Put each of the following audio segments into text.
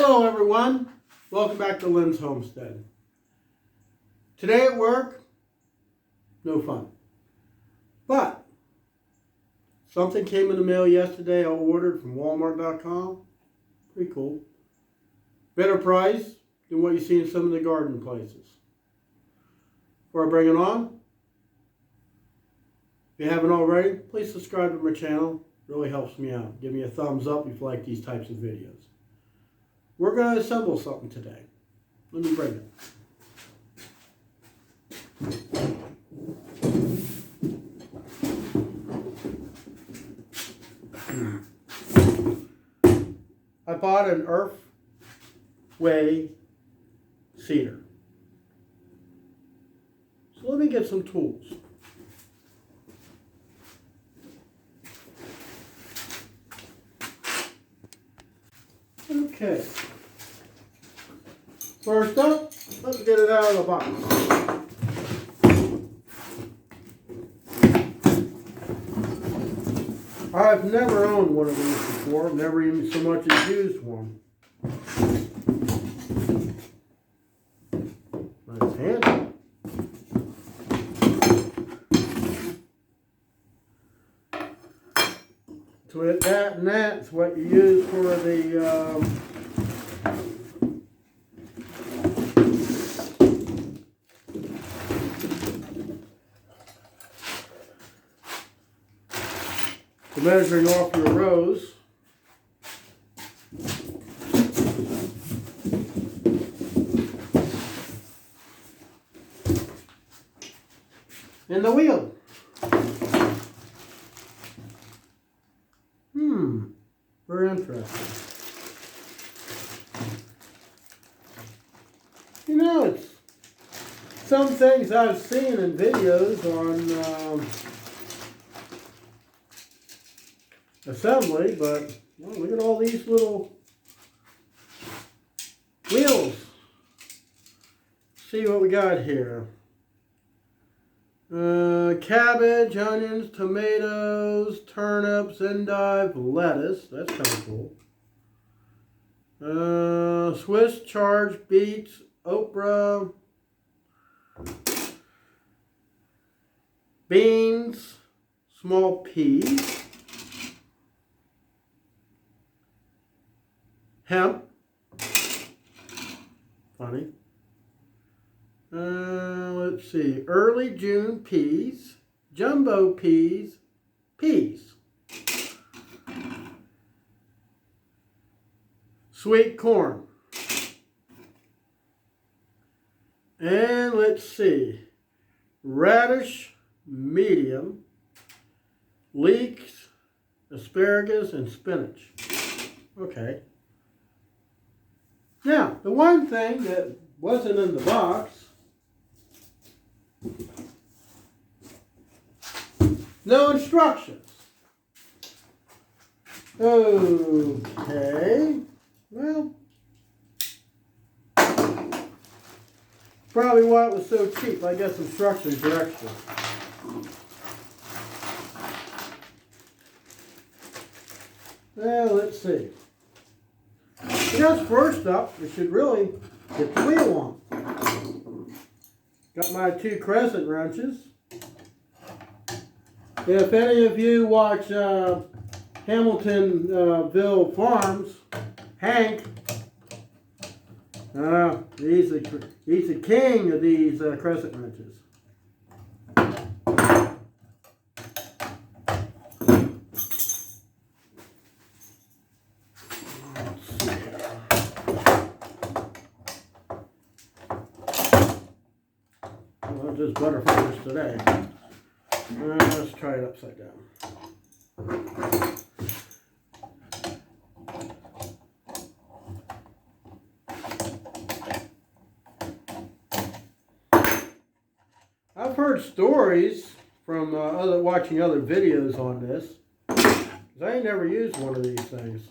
Hello everyone, welcome back to Lynn's Homestead. Today at work, no fun. But something came in the mail yesterday I ordered from Walmart.com. Pretty cool. Better price than what you see in some of the garden places. Before I bring it on, if you haven't already, please subscribe to my channel. It really helps me out. Give me a thumbs up if you like these types of videos. We're going to assemble something today. Let me bring it. I bought an Earthway cedar. So let me get some tools. Okay. First up, let's get it out of the box. I've never owned one of these before, never even so much as used one. Nice handle. So that and that's what you use for the measuring off your rows. And the wheel. Very interesting. You know, it's some things I've seen in videos on assembly, but well, look at all these little wheels. See what we got here. Cabbage, onions, tomatoes, turnips, endive, lettuce. That's kind of cool. Swiss charge, beets, okra, beans, small peas, hemp. Funny. Let's see, early June peas, jumbo peas, sweet corn, and let's see, radish medium, leeks, asparagus, and spinach. Okay. Now, the one thing that wasn't in the box, no instructions. Okay. Well, probably why it was so cheap. I guess instructions are extra. Well, let's see. I guess first up, we should really get the wheel on. Got my 2 crescent wrenches. If any of you watch Hamiltonville Farms, Hank, he's the king of these crescent wrenches. Well, just butterfingers today. Let's try it upside down. I've heard stories from watching other videos on this, because I ain't never used one of these things.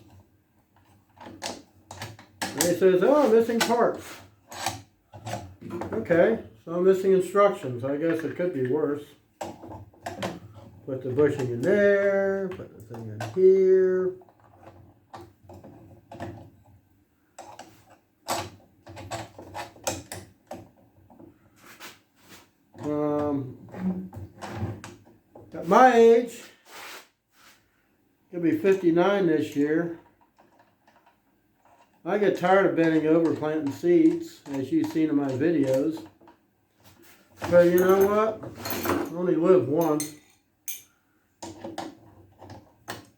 And they says, oh, missing parts. Okay, so I'm missing instructions. I guess it could be worse. Put the bushing in there, put the thing in here. my age, gonna be 59 this year. I get tired of bending over planting seeds, as you've seen in my videos. But you know what? I only live once. I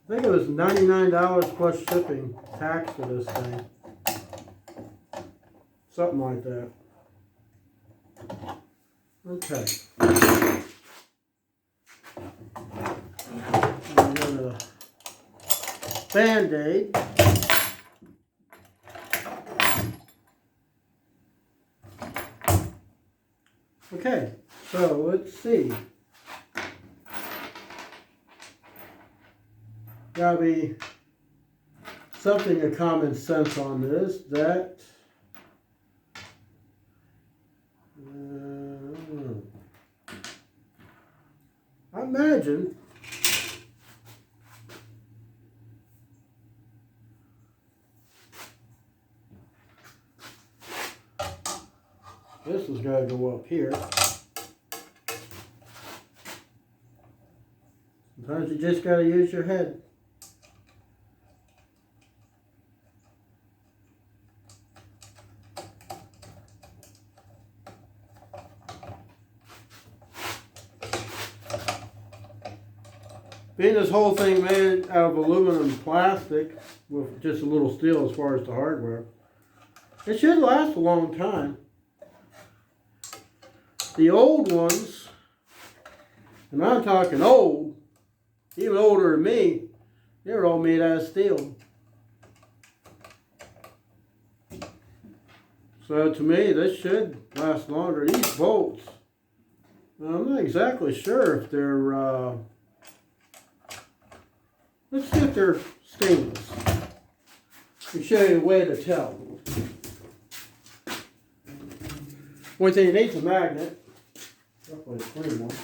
think it was $99 plus shipping tax for this thing. Something like that. Okay. I'm gonna Band-Aid. Okay, so let's see. Gotta be something of common sense on this. That I imagine this has got to go up here. Sometimes you just got to use your head. Being this whole thing made out of aluminum plastic with just a little steel as far as the hardware, it should last a long time. The old ones, and I'm talking old, even older than me, they were all made out of steel. So to me, this should last longer. These bolts, I'm not exactly sure if they're, let's see if they're stainless. I'll show you a way to tell. One thing, it needs a magnet. Roughly a clean one.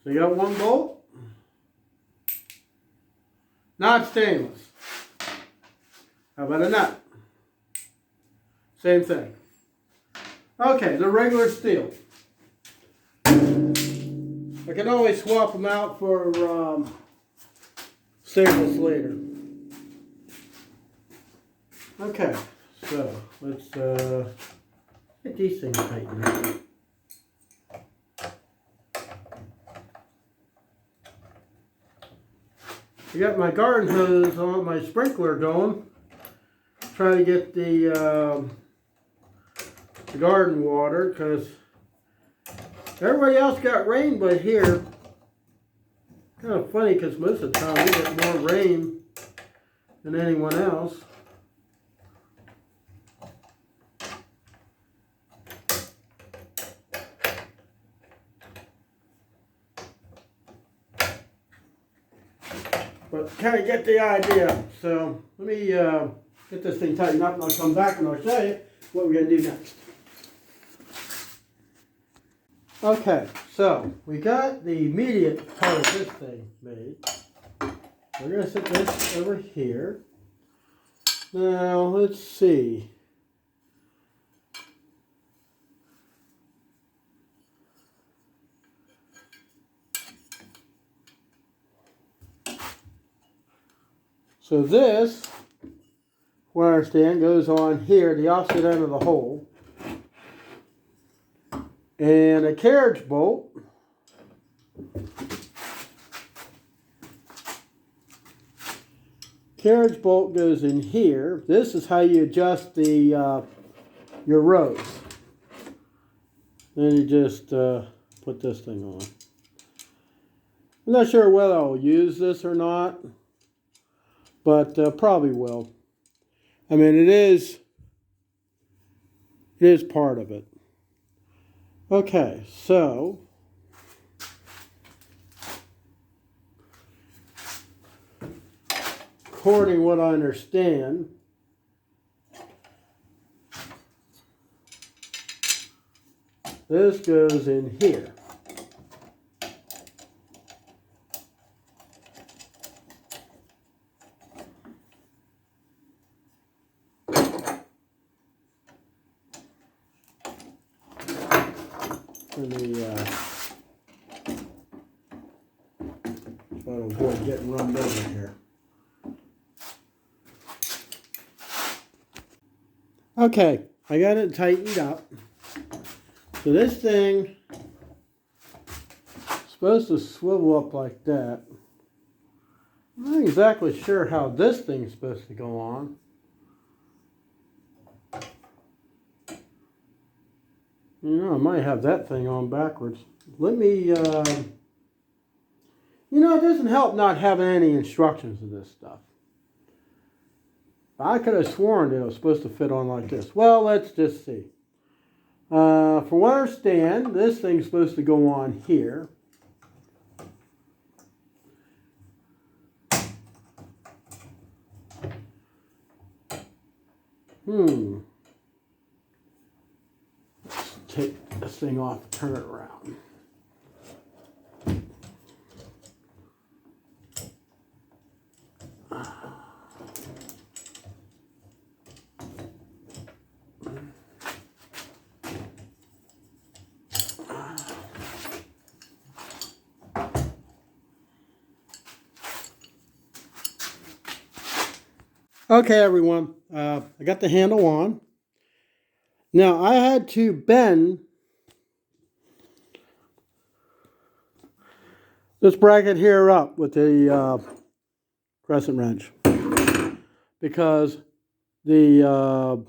So you got one bolt. Not stainless. How about a nut? Same thing. Okay, the regular steel. I can always swap them out for stainless later. Okay, so let's get these things tightened up. I got my garden hose on, my sprinkler going. Try to get the garden water, because everybody else got rain but here. Kind of funny, because most of the time we get more rain than anyone else. But kind of get the idea. So let me get this thing tightened up, and I'll come back and I'll show you what we're going to do next. Okay, so we got the immediate part of this thing made. We're going to set this over here. Now, let's see. So this, what I understand, goes on here, the opposite end of the hole. And a carriage bolt goes in here. This is how you adjust the your rows. Then you just put this thing on. I'm not sure whether I'll use this or not, but probably will. I mean, it is part of it. Okay, so according to what I understand, this goes in here. in the try to avoid getting run over here. Okay, I got it tightened up. So this thing is supposed to swivel up like that. I'm not exactly sure how this thing is supposed to go on. You know, I might have that thing on backwards. Let me, you know, it doesn't help not having any instructions of this stuff. I could have sworn it was supposed to fit on like this. Well, let's just see. For what I understand, this thing's supposed to go on here. Let's take this thing off and turn it around. Okay, everyone, I got the handle on. Now, I had to bend this bracket here up with the crescent wrench because the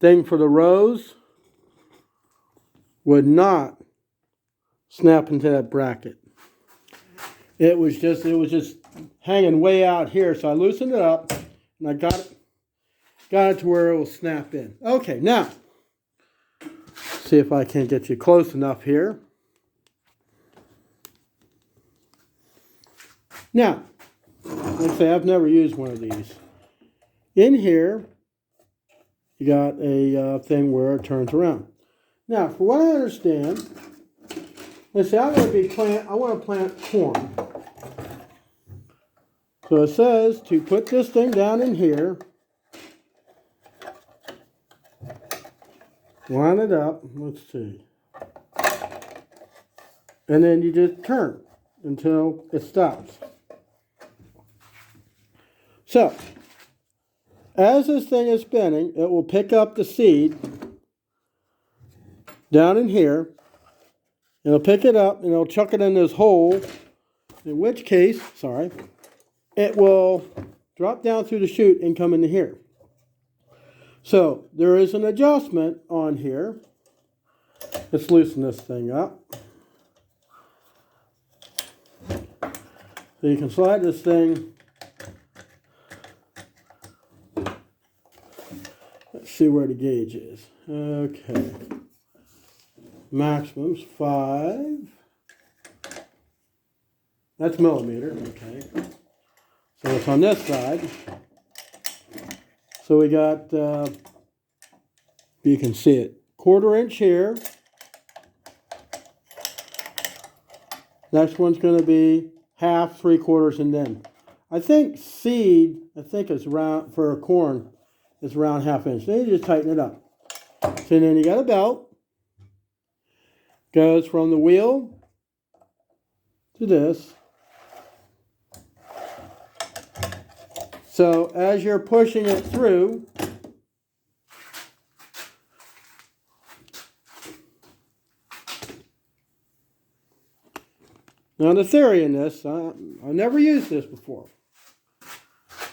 thing for the rose would not snap into that bracket. It was just hanging way out here, so I loosened it up and I got it to where it will snap in. Okay, now see if I can get you close enough here. Now, let's say I've never used one of these. In here, you got a thing where it turns around. Now, for what I understand, let's say I want to plant corn. So it says to put this thing down in here, line it up, let's see, and then you just turn until it stops. So, as this thing is spinning, it will pick up the seed down in here. It'll pick it up and it'll chuck it in this hole, in which case, it will drop down through the chute and come into here. So, there is an adjustment on here. Let's loosen this thing up. So you can slide this thing. Let's see where the gauge is. Okay. Maximum's 5. That's millimeter, okay. So it's on this side. So we got, you can see it, 1/4 inch here. Next one's going to be 1/2, 3/4, and then. I think seed, is round, for corn, is around 1/2 inch. Then you just tighten it up. So then you got a belt. Goes from the wheel to this. So as you're pushing it through, now the theory in this, I've never used this before.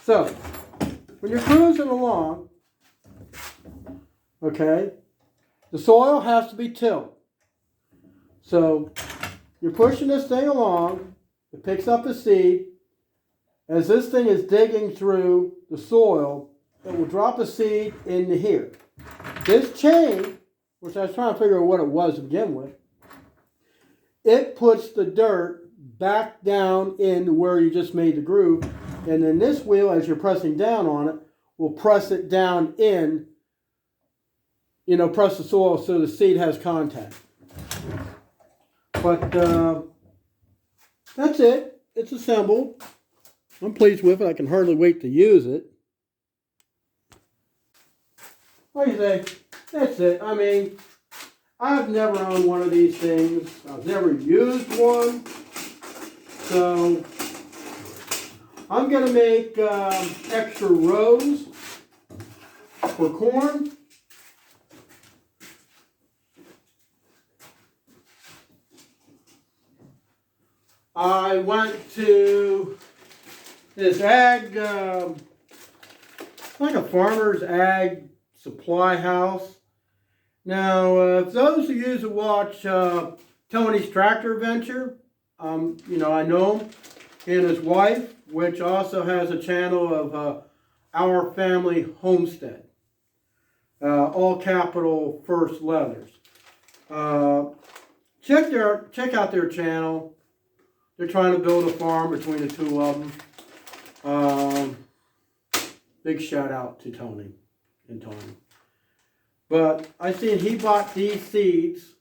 So when you're cruising along, okay, the soil has to be tilled. So you're pushing this thing along, it picks up the seed. As this thing is digging through the soil, it will drop the seed into here. This chain, which I was trying to figure out what it was to begin with, it puts the dirt back down into where you just made the groove. And then this wheel, as you're pressing down on it, will press it down in, press the soil so the seed has contact. But that's it. It's assembled. I'm pleased with it. I can hardly wait to use it. What do you think? That's it. I mean, I've never owned one of these things. I've never used one. So I'm going to make extra rows for corn. I went to this ag, like a farmer's ag supply house. Now, those of you who watch Tony's Tractor Adventure, you know, I know him and his wife, which also has a channel of Our Family Homestead. All capital first letters. Check out their channel. They're trying to build a farm between the two of them. Big shout out to Tony and Tony. But I seen he bought these seeds.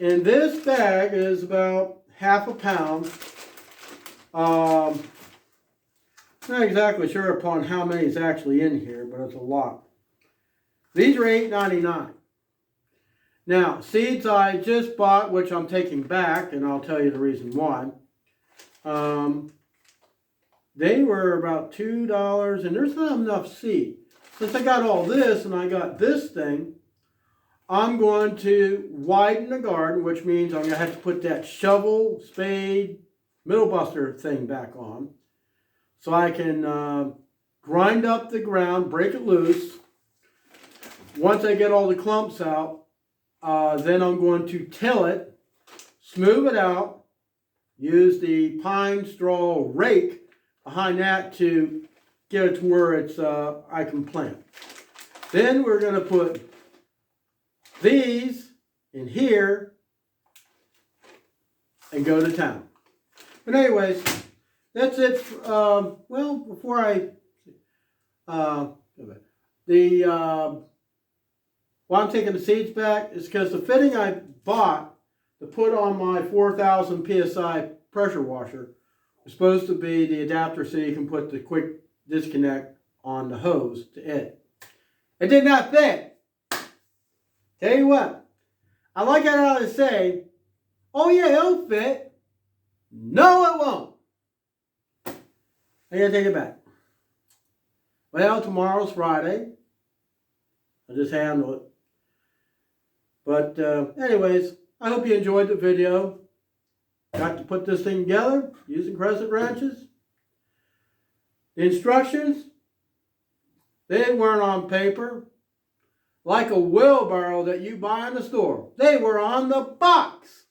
And this bag is about half a pound. Not exactly sure upon how many is actually in here, but it's a lot. These are $8.99. Now, seeds I just bought, which I'm taking back, and I'll tell you the reason why. They were about $2, and there's not enough seed. Since I got all this, and I got this thing, I'm going to widen the garden, which means I'm going to have to put that shovel, spade, middle buster thing back on. So I can grind up the ground, break it loose. Once I get all the clumps out, then I'm going to till it, smooth it out, use the pine straw rake behind that to get it to where it's I can plant. Then we're going to put these in here and go to town. But anyways, that's it. Well, before I why I'm taking the seeds back is because the fitting I bought to put on my 4,000 PSI pressure washer was supposed to be the adapter so you can put the quick disconnect on the hose to it. It did not fit. Tell you what, I like how they say, oh yeah, it'll fit. No, it won't. I gotta take it back. Well, tomorrow's Friday. I'll just handle it. But anyways, I hope you enjoyed the video. Got to put this thing together using crescent wrenches. The instructions, they weren't on paper. Like a wheelbarrow that you buy in the store. They were on the box.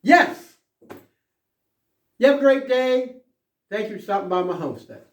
Yes. You have a great day. Thank you for stopping by my homestead.